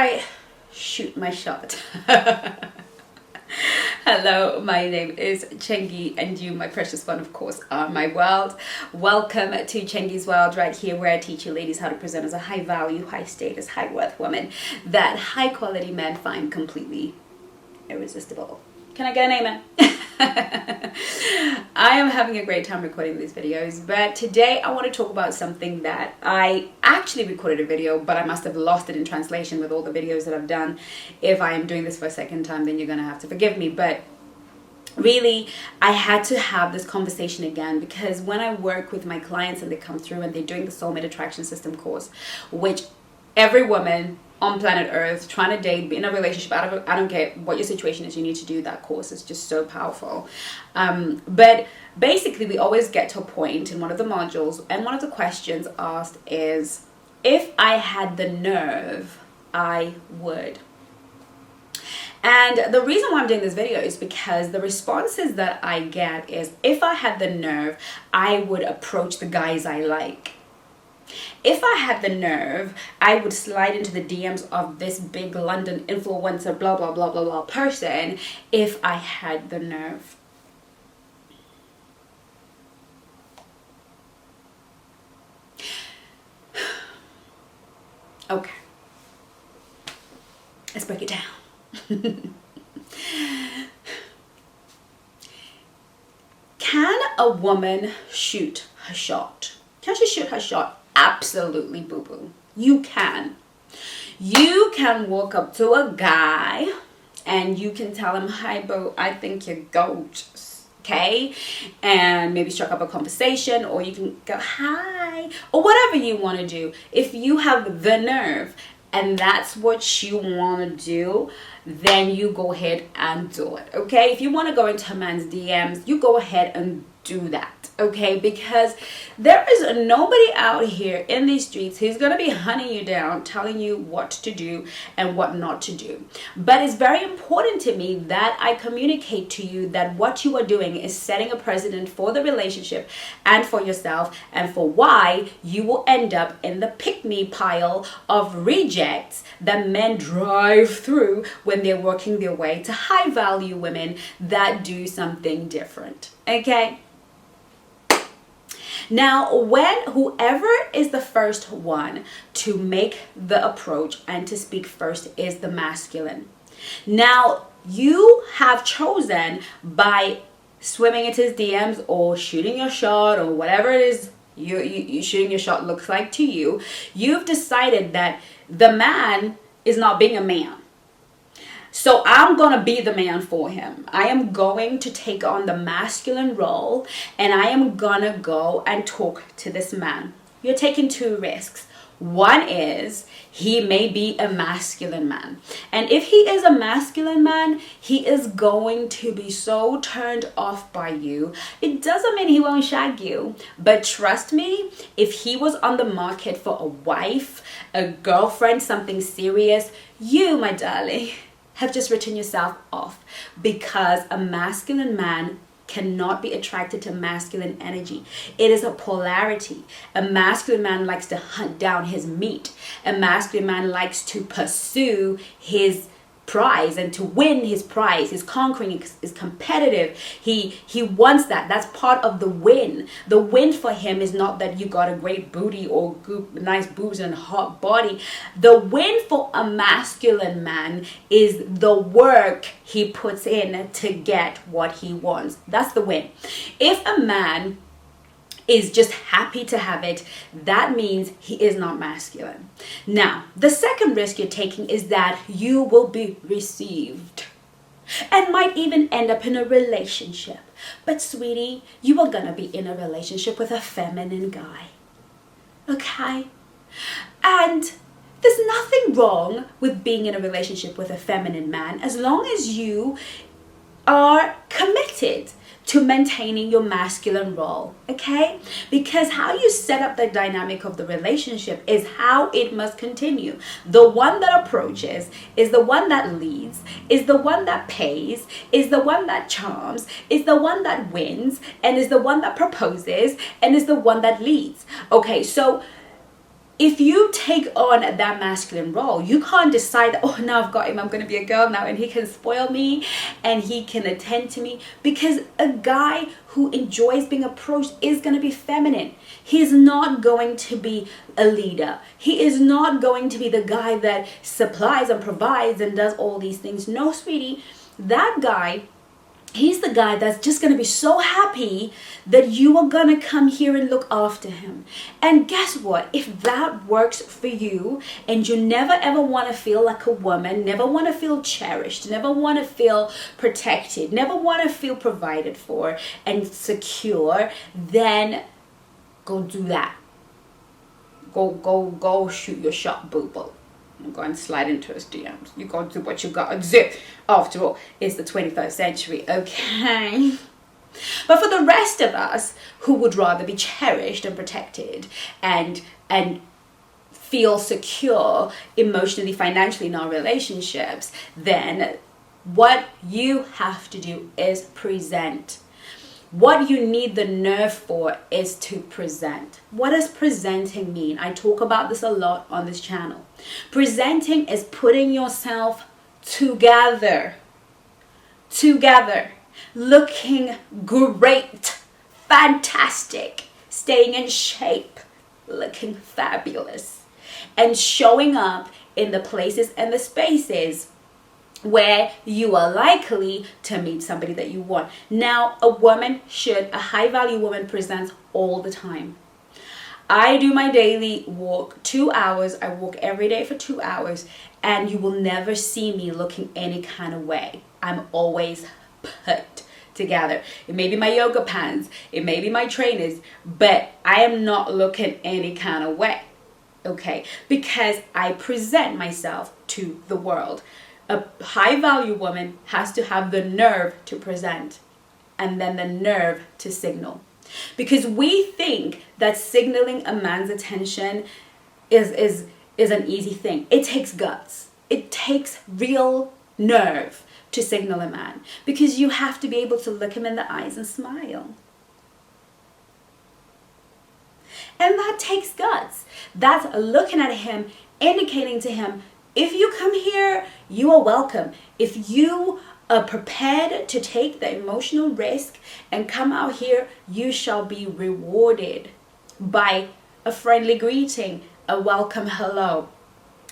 I shoot my shot. Hello, my name is Chengi, and you, my precious one, of course, are my world. Welcome to Chengi's World, right here, where I teach you ladies how to present as a high value, high status, high worth woman that high quality men find completely irresistible. Can I get an amen? I am having a great time recording these videos, but today I want to talk about something that I actually recorded a video, but I must have lost it in translation with all the videos that I've done. If I am doing this for a second time, then you're going to have to forgive me, but really, I had to have this conversation again because when I work with my clients and they come through and they're doing the Soulmate Attraction System course, which every woman on planet Earth trying to date, be in a relationship, I don't care what your situation is, you need to do that course. It's just so powerful. But basically, we always get to a point in one of the modules, and one of the questions asked is, if I had the nerve, I would. And the reason why I'm doing this video is because the responses that I get is, if I had the nerve, I would approach the guys I like. If I had the nerve, I would slide into the DMs of this big London influencer, blah, blah, blah, blah, blah person, if I had the nerve. Okay. Let's break it down. Can a woman shoot her shot? Can she shoot her shot? Absolutely, boo-boo. You can. You can walk up to a guy and you can tell him, hi, boo, I think you're gorgeous. Okay? And maybe struck up a conversation, or you can go, hi, or whatever you want to do. If you have the nerve and that's what you want to do, then you go ahead and do it. Okay? If you want to go into a man's DMs, you go ahead and do that. Okay, because there is nobody out here in these streets who's going to be hunting you down, telling you what to do and what not to do. But it's very important to me that I communicate to you that what you are doing is setting a precedent for the relationship and for yourself, and for why you will end up in the pick-me pile of rejects that men drive through when they're working their way to high-value women that do something different. Okay? Now, when whoever is the first one to make the approach and to speak first is the masculine. Now, you have chosen by swimming into his DMs or shooting your shot or whatever it is you shooting your shot looks like to you, you've decided that the man is not being a man. So I'm going to be the man for him. I am going to take on the masculine role, and I am going to go and talk to this man. You're taking two risks. One is he may be a masculine man. And if he is a masculine man, he is going to be so turned off by you. It doesn't mean he won't shag you. But trust me, if he was on the market for a wife, a girlfriend, something serious, you, my darling, have just written yourself off, because a masculine man cannot be attracted to masculine energy. It is a polarity. A masculine man likes to hunt down his meat. A masculine man likes to pursue his prize and to win his prize. He's conquering, is competitive. He wants that. That's part of the win. The win for him is not that you got a great booty or nice boobs and a hot body. The win for a masculine man is the work he puts in to get what he wants. That's the win. If a man is just happy to have it, that means he is not masculine. Now, the second risk you're taking is that you will be received and might even end up in a relationship. But sweetie, you are gonna be in a relationship with a feminine guy. Okay? And there's nothing wrong with being in a relationship with a feminine man as long as you are committed to maintaining your masculine role, okay? Because how you set up the dynamic of the relationship is how it must continue. The one that approaches is the one that leads, is the one that pays, is the one that charms, is the one that wins, and is the one that proposes, and is the one that leads. Okay, so if you take on that masculine role, you can't decide that, oh, now I've got him, I'm going to be a girl now, and he can spoil me and he can attend to me. Because a guy who enjoys being approached is going to be feminine. He's not going to be a leader. He is not going to be the guy that supplies and provides and does all these things. No, sweetie, that guy, he's the guy that's just going to be so happy that you are going to come here and look after him. And guess what? If that works for you and you never ever want to feel like a woman, never want to feel cherished, never want to feel protected, never want to feel provided for and secure, then go do that. Go shoot your shot, boo-boo. Go and slide into his DMs. You gotta do what you gotta do. After all, it's the 21st century, okay? But for the rest of us who would rather be cherished and protected and feel secure emotionally, financially in our relationships, then what you have to do is present. What you need the nerve for is to present. What does presenting mean? I talk about this a lot on this channel. Presenting is putting yourself together, looking great, fantastic, staying in shape, looking fabulous, and showing up in the places and the spaces where you are likely to meet somebody that you want. Now, a high value woman presents all the time. I do my daily walk 2 hours. I walk every day for 2 hours, and you will never see me looking any kind of way. I'm always put together. It may be my yoga pants, it may be my trainers, but I am not looking any kind of way, okay? Because I present myself to the world. A high value woman has to have the nerve to present and then the nerve to signal. Because we think that signaling a man's attention is an easy thing. It takes guts. It takes real nerve to signal a man, because you have to be able to look him in the eyes and smile. And that takes guts. That's looking at him, indicating to him, if you come here, you are welcome. If you are prepared to take the emotional risk and come out here, you shall be rewarded by a friendly greeting, a welcome hello.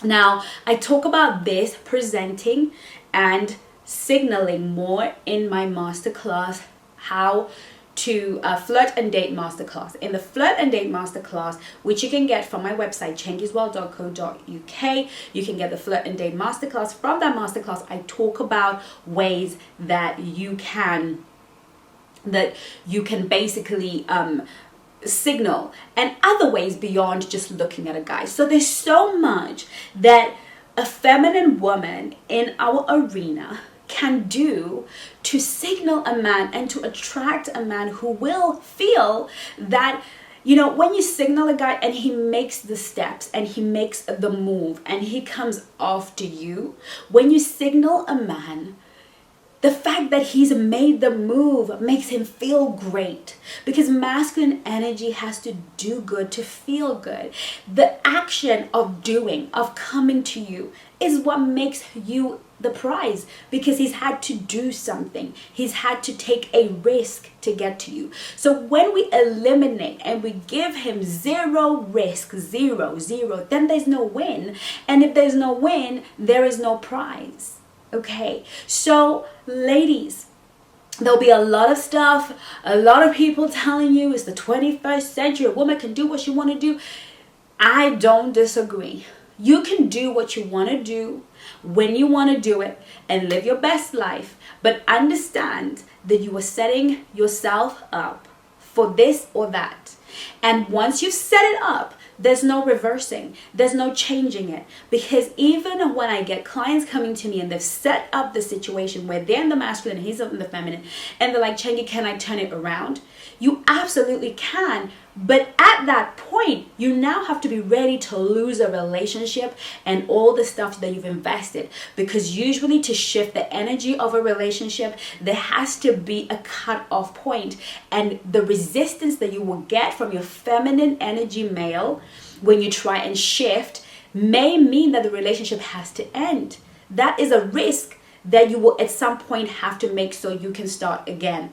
Now, I talk about this presenting and signaling more in my masterclass, how to flirt and date masterclass. In the flirt and date masterclass, which you can get from my website chengisworld.co.uk, you can get the flirt and date masterclass. From that masterclass, I talk about ways that you can basically signal, and other ways beyond just looking at a guy. So there's so much that a feminine woman in our arena can do to signal a man and to attract a man who will feel that, you know, when you signal a guy and he makes the steps and he makes the move and he comes after you, when you signal a man, the fact that he's made the move makes him feel great, because masculine energy has to do good to feel good. The action of doing, of coming to you, is what makes you the prize, because he's had to do something. He's had to take a risk to get to you. So when we eliminate and we give him zero risk, zero, then there's no win. And if there's no win, there is no prize. Okay, so ladies, there'll be a lot of stuff, a lot of people telling you it's the 21st century, a woman can do what she want to do. I don't disagree. You can do what you want to do when you want to do it and live your best life, but understand that you are setting yourself up for this or that. And once you've set it up, there's no reversing. There's no changing it. Because even when I get clients coming to me and they've set up the situation where they're in the masculine and he's in the feminine, and they're like, Chengi, can I turn it around? You absolutely can. But at that point, you now have to be ready to lose a relationship and all the stuff that you've invested. Because usually to shift the energy of a relationship, there has to be a cut-off point. And the resistance that you will get from your feminine energy male when you try and shift may mean that the relationship has to end. That is a risk that you will at some point have to make so you can start again.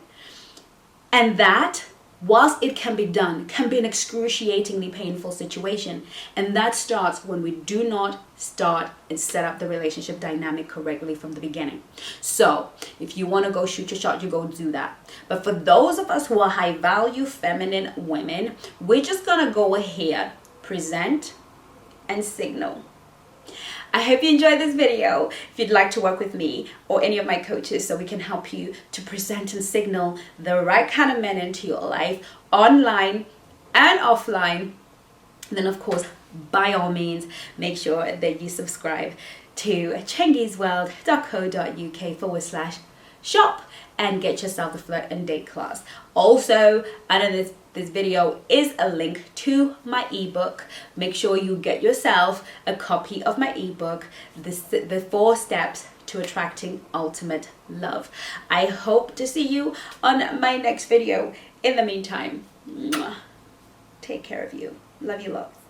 And that, whilst it can be done, can be an excruciatingly painful situation. And that starts when we do not start and set up the relationship dynamic correctly from the beginning. So if you want to go shoot your shot, you go do that. But for those of us who are high value feminine women, we're just going to go ahead, present, and signal. I hope you enjoyed this video. If you'd like to work with me or any of my coaches so we can help you to present and signal the right kind of men into your life, online and offline, then of course, by all means, make sure that you subscribe to chengisworld.co.uk/shop and get yourself the flirt and date class. Also, under this video is a link to my ebook. Make sure you get yourself a copy of my ebook, the 4 steps to attracting ultimate love. I hope to see you on my next video. In the meantime, take care of you. Love you lots.